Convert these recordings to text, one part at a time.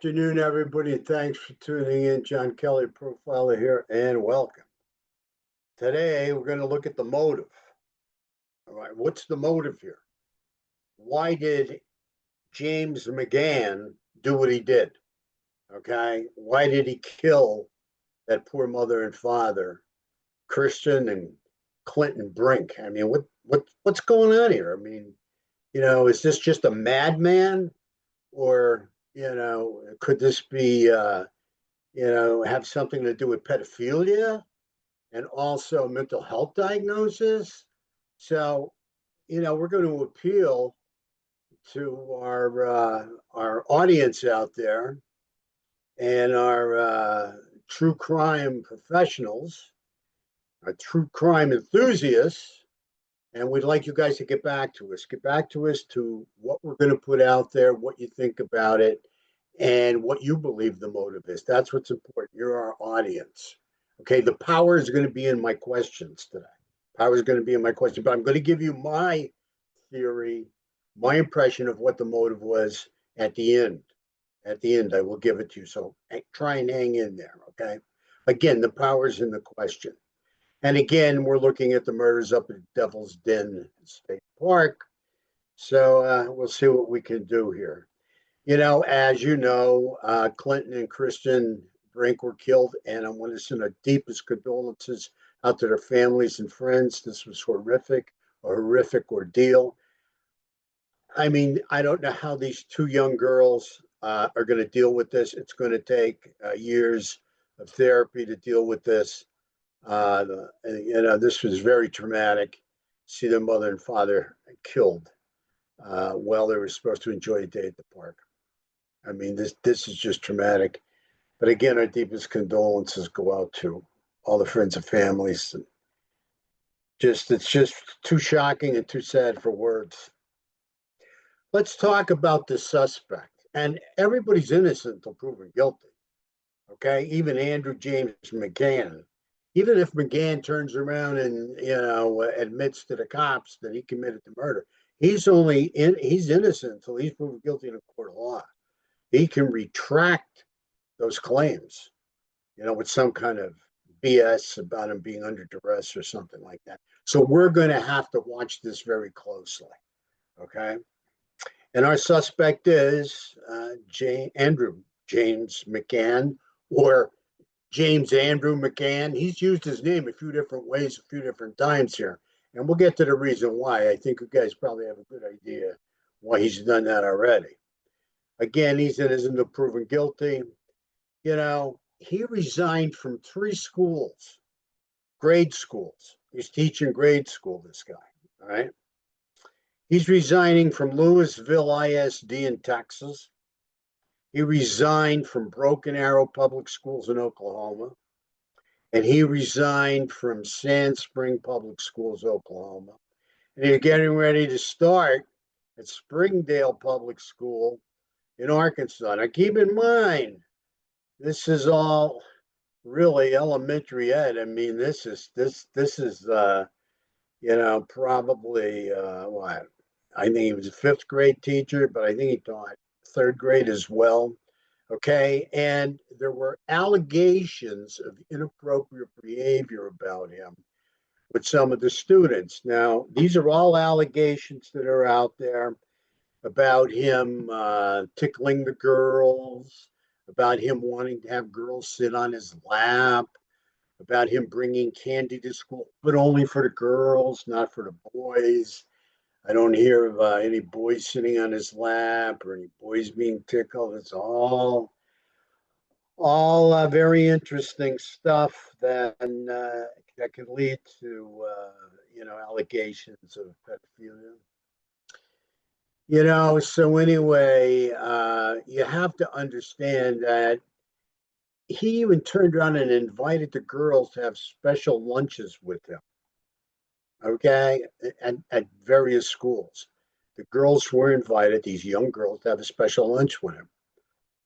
afternoon, everybody, and thanks for tuning in. John Kelly, profiler here, and welcome. Today, we're going to look at the motive. All right, what's the motive here? Why did James McGann do what he did? Okay, why did he kill that poor mother and father, Cristen and Clinton Brink? I mean, what's going on here? I mean, is this just a madman, or could this be have something to do with pedophilia and also mental health diagnosis? So, we're going to appeal to our audience out there and our true crime professionals, our true crime enthusiasts, and we'd like you guys to get back to us. Get back to us to what we're going to put out there, what you think about it, and what you believe the motive is. That's what's important. You're our audience. Okay, the power is going to be in my questions today. Power is going to be in my question, but I'm going to give you my theory, my impression of what the motive was at the end. At the end, I will give it to you. So try and hang in there, okay? Again, the power is in the question. And again, we're looking at the murders up at Devil's Den State Park. So we'll see what we can do here. As you know, Clinton and Cristen Brink were killed, and I want to send our deepest condolences out to their families and friends. This was horrific, a horrific ordeal. I mean, I don't know how these two young girls are going to deal with this. It's going to take years of therapy to deal with this. This was very traumatic. See their mother and father killed while they were supposed to enjoy a day at the park. I mean, this is just traumatic. But again, our deepest condolences go out to all the friends and families. It's just too shocking and too sad for words. Let's talk about the suspect. And everybody's innocent until proven guilty. Okay, even Andrew James McGann. Even if McGann turns around and admits to the cops that he committed the murder, he's innocent until he's proven guilty in a court of law. He can retract those claims, with some kind of BS about him being under duress or something like that. So we're going to have to watch this very closely, okay? And our suspect is Andrew James McGann, or James Andrew McGann. He's used his name a few different ways, a few different times here. And we'll get to the reason why. I think you guys probably have a good idea why he's done that already. Again, he's innocent until proven guilty. He resigned from 3 schools, grade schools. He's teaching grade school, this guy, all right? He's resigning from Louisville ISD in Texas. He resigned from Broken Arrow Public Schools in Oklahoma. And he resigned from Sand Spring Public Schools, Oklahoma. And he's getting ready to start at Springdale Public School in Arkansas. Now, keep in mind, this is all really elementary ed. I mean, this is probably what? I think he was a 5th grade teacher, but I think he taught 3rd grade as well. Okay, and there were allegations of inappropriate behavior about him with some of the students. Now, these are all allegations that are out there about him tickling the girls, about him wanting to have girls sit on his lap, about him bringing candy to school, but only for the girls, not for the boys. I don't hear of any boys sitting on his lap or any boys being tickled. It's all very interesting stuff that can lead to allegations of pedophilia. So anyway, you have to understand that he even turned around and invited the girls to have special lunches with him, okay, at various schools. The girls were invited, these young girls, to have a special lunch with him.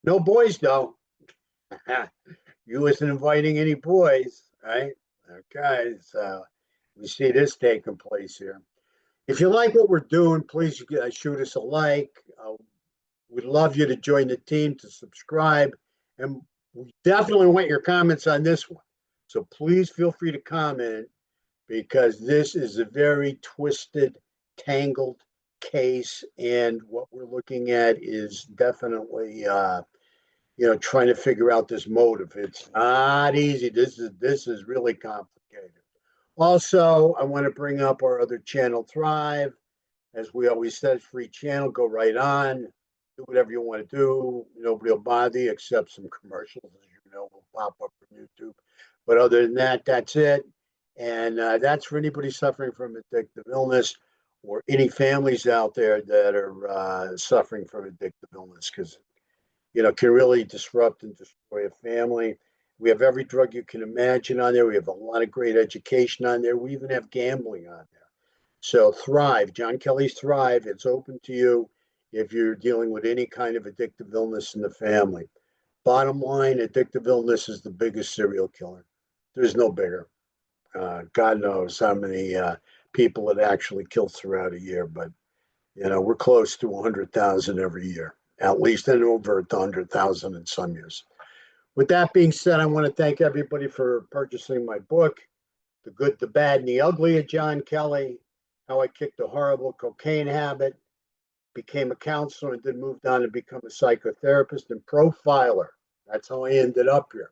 No boys, though. You wasn't inviting any boys, right? Okay, so we see this taking place here. If you like what we're doing, please shoot us a like. We'd love you to join the team, to subscribe, and we definitely want your comments on this one. So please feel free to comment, because this is a very twisted, tangled case, and what we're looking at is definitely trying to figure out this motive. It's not easy. This is really complicated. Also, I want to bring up our other channel, Thrive. As we always said, free channel. Go right on, do whatever you want to do. Nobody will bother you except some commercials, as you know, will pop up from YouTube. But other than that, that's it. And that's for anybody suffering from addictive illness, or any families out there that are suffering from addictive illness, because can really disrupt and destroy a family. We have every drug you can imagine on there. We have a lot of great education on there. We even have gambling on there. So Thrive, John Kelly's Thrive, it's open to you if you're dealing with any kind of addictive illness in the family. Bottom line, addictive illness is the biggest serial killer. There's no bigger. God knows how many people it actually kills throughout a year, but we're close to 100,000 every year, at least, and over 100,000 in some years. With that being said, I want to thank everybody for purchasing my book, The Good, the Bad, and the Ugly of John Kelly, how I kicked a horrible cocaine habit, became a counselor, and then moved on to become a psychotherapist and profiler. That's how I ended up here.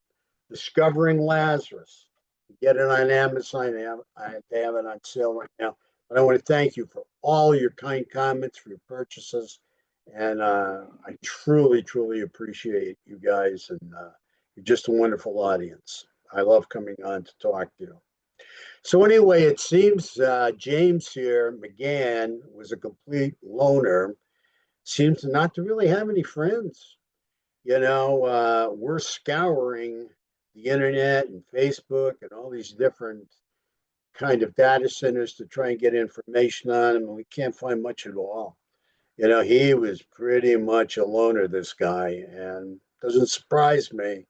Discovering Lazarus. You get it on Amazon. They have it on sale right now. But I want to thank you for all your kind comments, for your purchases. And I truly, truly appreciate you guys. And you're just a wonderful audience. I love coming on to talk to you. So anyway, it seems James here, McGann, was a complete loner. Seems not to really have any friends. We're scouring the internet and Facebook and all these different kind of data centers to try and get information on him, and we can't find much at all. He was pretty much a loner, this guy, and doesn't surprise me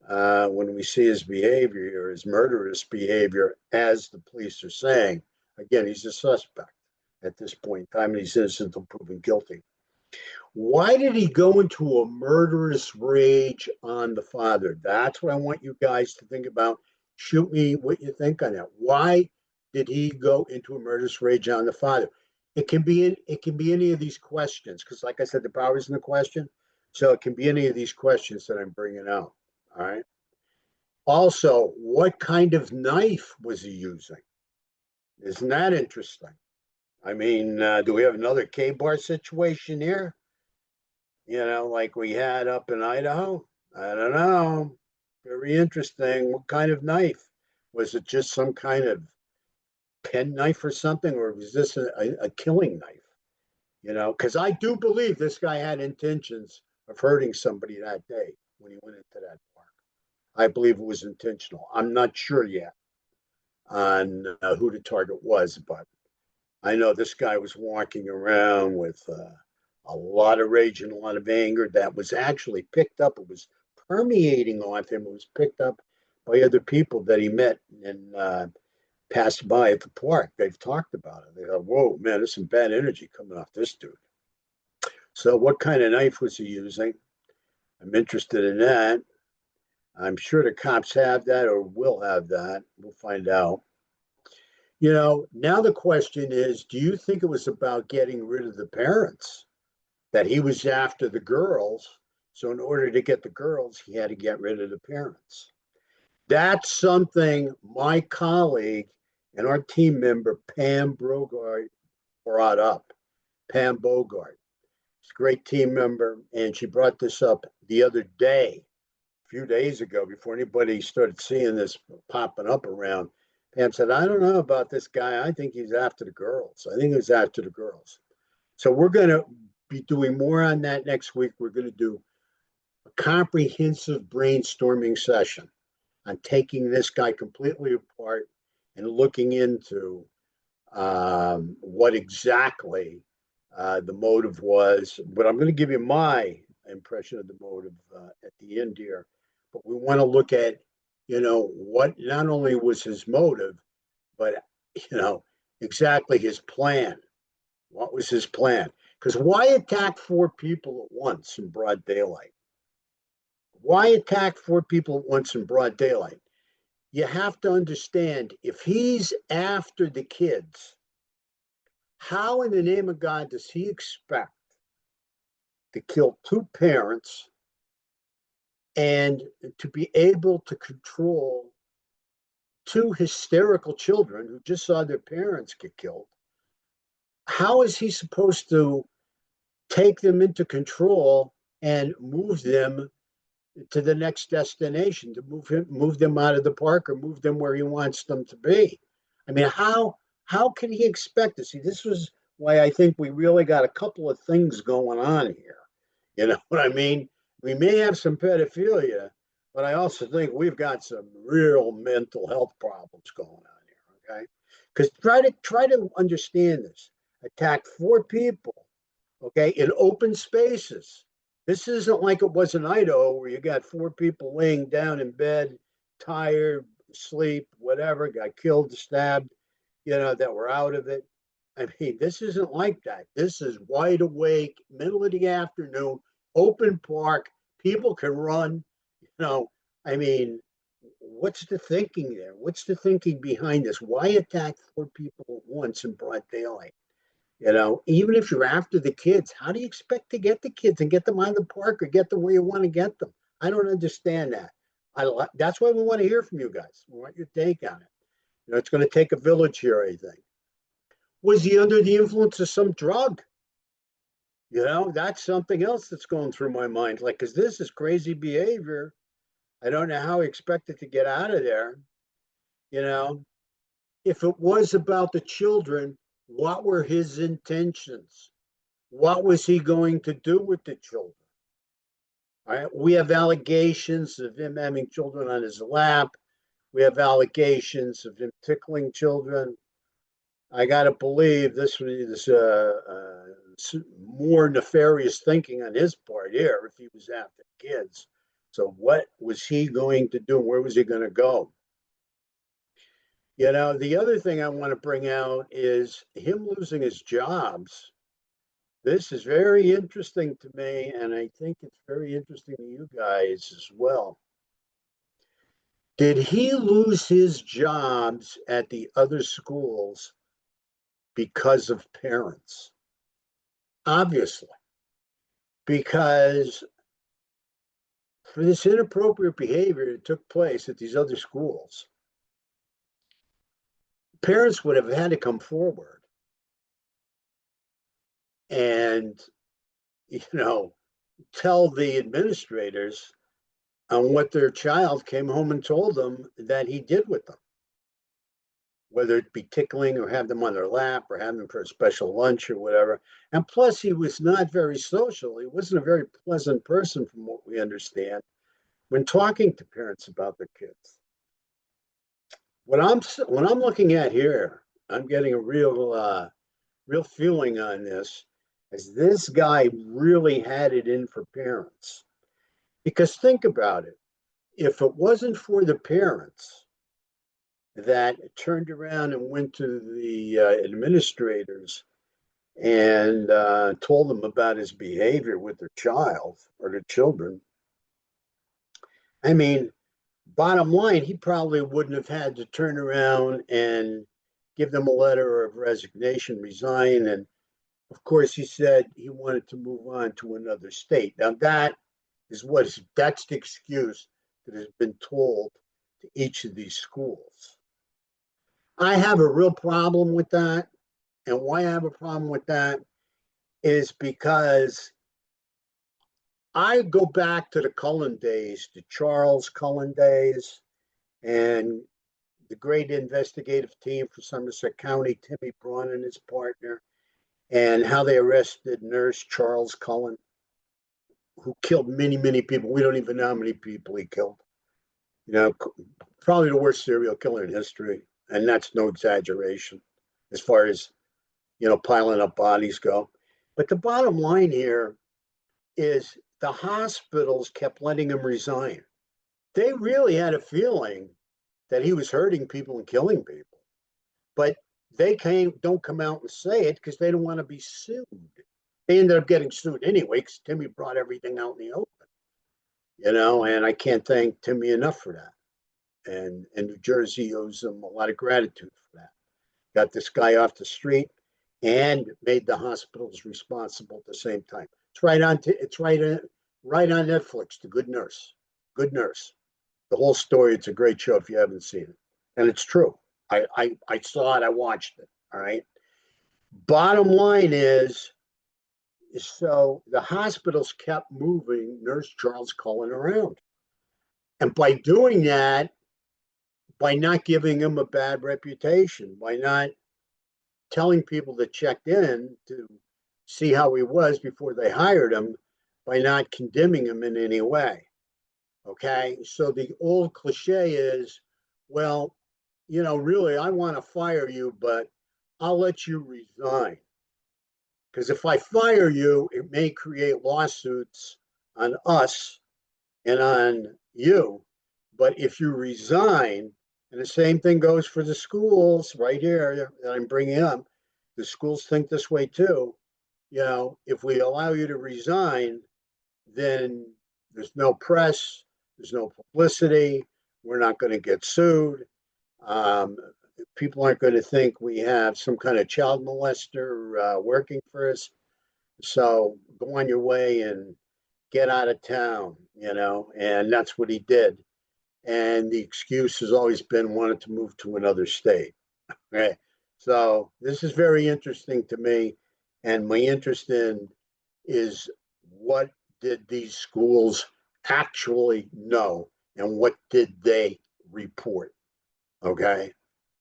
when we see his behavior, or his murderous behavior, as the police are saying. Again, he's a suspect at this point in time, and he's innocent until proven guilty. Why did he go into a murderous rage on the father? That's what I want you guys to think about. Shoot me what you think on that. Why did he go into a murderous rage on the father? It can be any of these questions, because, like I said, the power is in the question. So it can be any of these questions that I'm bringing out. All right. Also, what kind of knife was he using? Isn't that interesting? I mean, do we have another K-bar situation here? Like we had up in Idaho? I don't know. Very interesting. What kind of knife? Was it just some kind of pen knife or something, or was this a killing knife? Because I do believe this guy had intentions of hurting somebody that day when he went into that park. I believe it was intentional. I'm not sure yet on who the target was, but I know this guy was walking around with a lot of rage and a lot of anger that was actually picked up. It was permeating off him. It was picked up by other people that he met and passed by at the park. They've talked about it. They go, whoa, man, there's some bad energy coming off this dude. So what kind of knife was he using? I'm interested in that. I'm sure the cops have that, or will have that. We'll find out. Now the question is, do you think it was about getting rid of the parents? That he was after the girls. So in order to get the girls, he had to get rid of the parents. That's something my colleague and our team member, Pam Bogart, brought up. Pam Bogart. She's a great team member, and she brought this up the other day, a few days ago, before anybody started seeing this popping up around. Pam said, I don't know about this guy. I think he's after the girls. I think he's after the girls. So we're going to be doing more on that next week. We're going to do a comprehensive brainstorming session on taking this guy completely apart and looking into what exactly the motive was. But I'm going to give you my impression of the motive at the end here. But we want to look at, what not only was his motive, but, exactly his plan. What was his plan? Because why attack 4 people at once in broad daylight? Why attack 4 people at once in broad daylight? You have to understand, if he's after the kids, how in the name of God does he expect to kill 2 parents and to be able to control 2 hysterical children who just saw their parents get killed? How is he supposed to take them into control and move them to the next destination, to move them out of the park or move them where he wants them to be? I mean, how can he expect to see? This was why I think we really got a couple of things going on here. You know what I mean? We may have some pedophilia, but I also think we've got some real mental health problems going on here. Okay, because try to understand this. Attack 4 people, okay, in open spaces. This isn't like it was in Idaho where you got 4 people laying down in bed, tired, sleep, whatever, got killed, stabbed, that were out of it. I mean, this isn't like that. This is wide awake, middle of the afternoon, open park. People can run. You know, I mean, what's the thinking there? What's the thinking behind this? Why attack 4 people at once in broad daylight? Even if you're after the kids, how do you expect to get the kids and get them out of the park or get them where you want to get them? I don't understand that. That's why we want to hear from you guys. We want your take on it. It's going to take a village here, I think. Was he under the influence of some drug? That's something else that's going through my mind. Like, because this is crazy behavior. I don't know how he expected to get out of there. If it was about the children, what were his intentions? What was he going to do with the children? All right. We have allegations of him having children on his lap. We have allegations of him tickling children. I got to believe this was more nefarious thinking on his part here if he was after kids. So what was he going to do? Where was he going to go? The other thing I want to bring out is him losing his jobs. This is very interesting to me, and I think it's very interesting to you guys as well. Did he lose his jobs at the other schools because of parents? Obviously, because for this inappropriate behavior that took place at these other schools, parents would have had to come forward and, tell the administrators on what their child came home and told them that he did with them, whether it be tickling or have them on their lap or have them for a special lunch or whatever. And plus, he was not very social. He wasn't a very pleasant person, from what we understand, when talking to parents about their kids. What I'm looking at here, I'm getting a real feeling on this, as this guy really had it in for parents. Because think about it, if it wasn't for the parents that turned around and went to the administrators and told them about his behavior with their child or their children, I mean, bottom line, he probably wouldn't have had to turn around and give them a letter of resignation, resign. And of course, he said he wanted to move on to another state. Now, that's the excuse that has been told to each of these schools. I have a real problem with that. And why I have a problem with that is because I go back to the Cullen days, the Charles Cullen days, and the great investigative team for Somerset County, Timmy Braun and his partner, and how they arrested nurse Charles Cullen, who killed many, many people. We don't even know how many people he killed. Probably the worst serial killer in history. And that's no exaggeration as far as, piling up bodies go. But the bottom line here is the hospitals kept letting him resign. They really had a feeling that he was hurting people and killing people. But they don't come out and say it because they don't want to be sued. They ended up getting sued anyway because Timmy brought everything out in the open, and I can't thank Timmy enough for that. And New Jersey owes him a lot of gratitude for that. Got this guy off the street and made the hospitals responsible at the same time. It's right on. It's right on Netflix. The Good Nurse. Good Nurse. The whole story. It's a great show if you haven't seen it, and it's true. I saw it. I watched it. All right. Bottom line is, so the hospitals kept moving Nurse Charles Cullen around, and by doing that, by not giving him a bad reputation, by not telling people that checked in to see how he was before they hired him, by not condemning him in any way. Okay. So the old cliche is, well, really, I want to fire you, but I'll let you resign. Because if I fire you, it may create lawsuits on us and on you. But if you resign, and the same thing goes for the schools right here that I'm bringing up, the schools think this way too. If we allow you to resign, then there's no press, there's no publicity, we're not going to get sued. People aren't going to think we have some kind of child molester working for us. So go on your way and get out of town, and that's what he did. And the excuse has always been wanted to move to another state. Right. So this is very interesting to me. And my interest in is, what did these schools actually know and what did they report? Okay.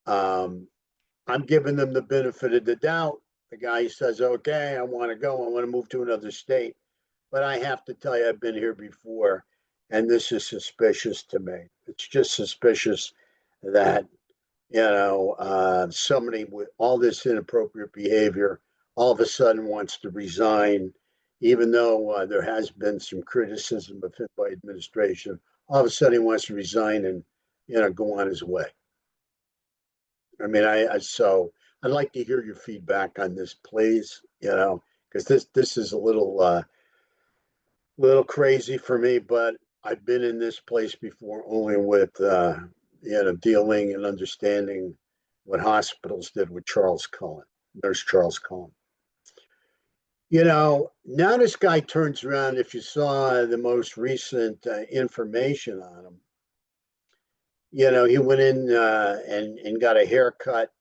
I'm giving them the benefit of the doubt. The guy says, okay, I want to go. I want to move to another state. But I have to tell you, I've been here before, and this is suspicious to me. It's just suspicious that, somebody with all this inappropriate behavior all of a sudden wants to resign, even though there has been some criticism of him by administration. All of a sudden he wants to resign and, go on his way. I mean, so I'd like to hear your feedback on this, please. Because this is a little crazy for me, but I've been in this place before, only with dealing and understanding what hospitals did with Charles Cullen, Nurse Charles Cullen. Now this guy turns around. If you saw the most recent information on him, he went in and got a haircut,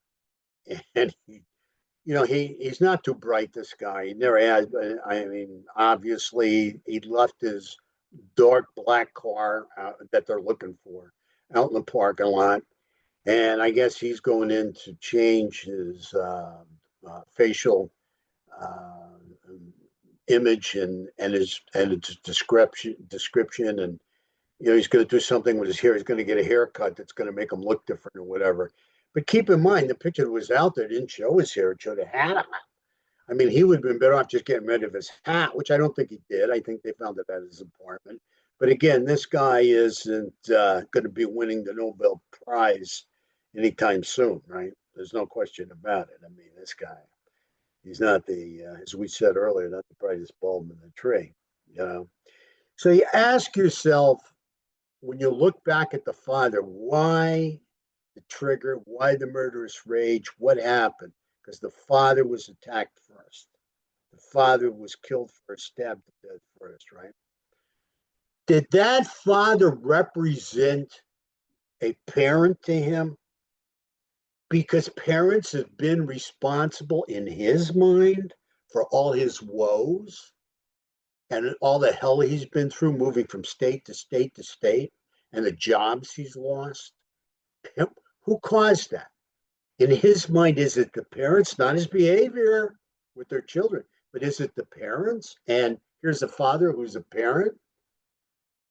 and he's not too bright. This guy, he never has. But I mean, obviously, he left his dark black car that they're looking for out in the parking lot, and I guess he's going in to change his facial image and his description, and he's going to do something with his hair. He's going to get a haircut that's going to make him look different or whatever. But keep in mind, the picture that was out there didn't show his hair; it showed a hat on. I mean, he would have been better off just getting rid of his hat, which I don't think he did. I think they found it at his apartment. But again, this guy isn't going to be winning the Nobel Prize anytime soon, right? There's no question about it. I mean, this guy, he's not as we said earlier, not the brightest bulb in the tree, So you ask yourself, when you look back at the father, why the trigger, why the murderous rage, what happened? Because the father was attacked first. The father was killed first, stabbed to death first, right? Did that father represent a parent to him? Because parents have been responsible in his mind for all his woes and all the hell he's been through, moving from state to state to state, and the jobs he's lost. Who caused that? In his mind, is it the parents, not his behavior with their children, but is it the parents? And here's a father who's a parent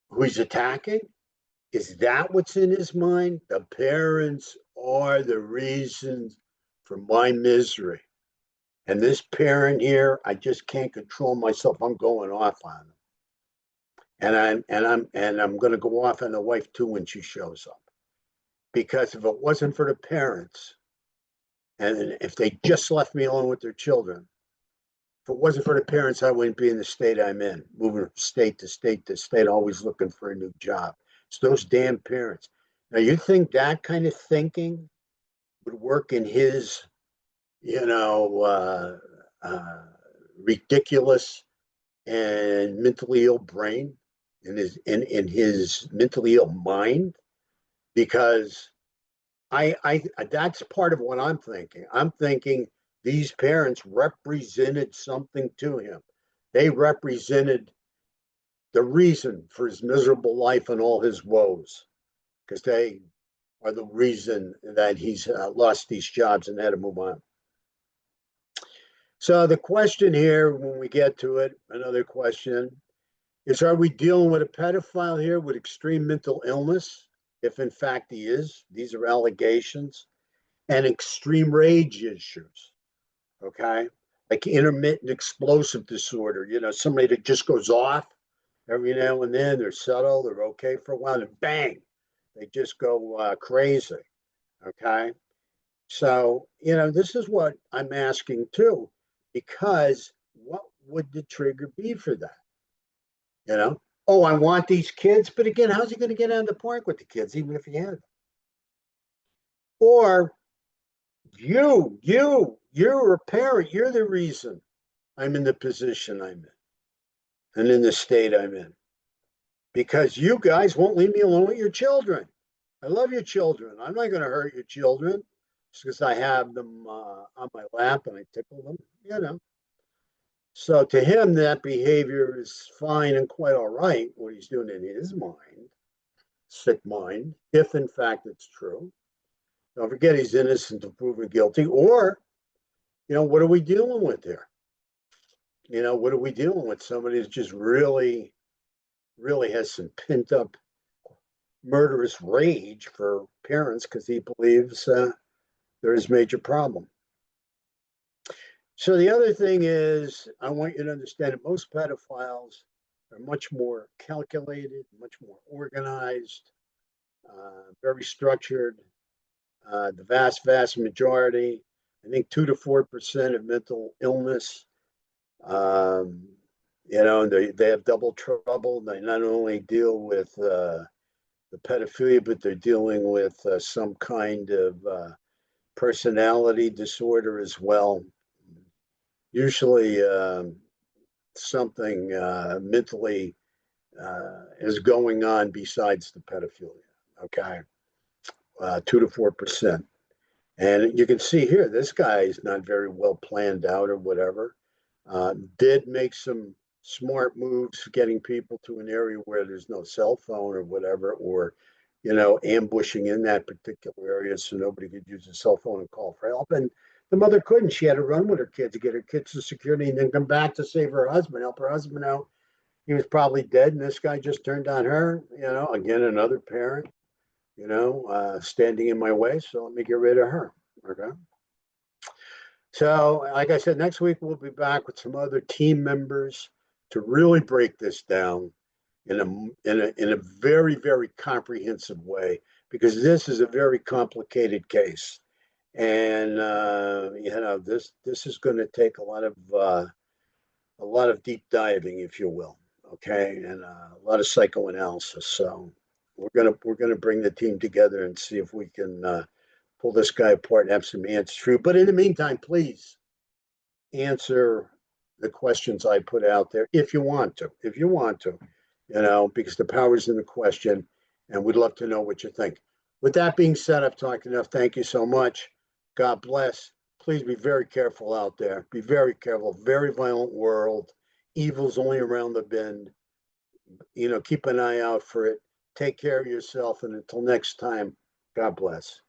who he's attacking. Is that what's in his mind? The parents are the reasons for my misery. And this parent here, I just can't control myself. I'm going off on him. And I'm going to go off on the wife too when she shows up. Because if it wasn't for the parents, and if they just left me alone with their children, If it wasn't for the parents, I wouldn't be in the state I'm in, moving from state to state to state, always looking for a new job. It's those damn parents. Now, you think that kind of thinking would work in his, you know, ridiculous and mentally ill brain, in his mentally ill mind? Because I that's part of what I'm thinking. I'm thinking these parents represented something to him. They represented the reason for his miserable life and all his woes, because they are the reason that he's lost these jobs and had to move on. So the question here, when we get to it, another question is: are we dealing with a pedophile here with extreme mental illness? If in fact he is, these are allegations, and extreme rage issues. Okay, like intermittent explosive disorder. Somebody that just goes off every now and then. They're subtle, they're okay for a while, and bang, they just go crazy. Okay, so this is what I'm asking too, because what would the trigger be for that? Oh, I want these kids, but again, how's he going to get out of the park with the kids, even if he had them? Or you're a parent. You're the reason I'm in the position I'm in and in the state I'm in, because you guys won't leave me alone with your children. I love your children. I'm not going to hurt your children just because I have them on my lap and I tickle them. So to him, that behavior is fine and quite all right, what he's doing in his mind, sick mind, if in fact it's true. Don't forget he's innocent until proven guilty. Or, what are we dealing with here? What are we dealing with? Somebody that's just really, really has some pent up murderous rage for parents because he believes there is major problem. So the other thing is, I want you to understand that most pedophiles are much more calculated, much more organized, very structured. The vast majority, I think 2 to 4% of mental illness. They have double trouble. They not only deal with the pedophilia, but they're dealing with some kind of personality disorder as well. Usually something mentally is going on besides the pedophilia. Okay, 2 to 4%. And you can see here, this guy is not very well planned out or whatever. Did make some smart moves getting people to an area where there's no cell phone or whatever, or, ambushing in that particular area so nobody could use a cell phone and call for help. And the mother couldn't. She had to run with her kids to get her kids to security and then come back to save her husband, help her husband out. He was probably dead, and this guy just turned on her. Again, another parent, standing in my way. So let me get rid of her. Okay. So, like I said, next week we'll be back with some other team members to really break this down in a very, very comprehensive way, because this is a very complicated case, and this is going to take a lot of deep diving, if you will, okay, and a lot of psychoanalysis. So we're gonna bring the team together and see if we can pull this guy apart and have some answers for you. But in the meantime, please answer the questions I put out there if you want to. Because the power's in the question, and we'd love to know what you think. With that being said, I've talked enough. Thank you so much. God bless. Please be very careful out there. Be very careful. Very violent world. Evil's only around the bend. Keep an eye out for it. Take care of yourself. And until next time, God bless.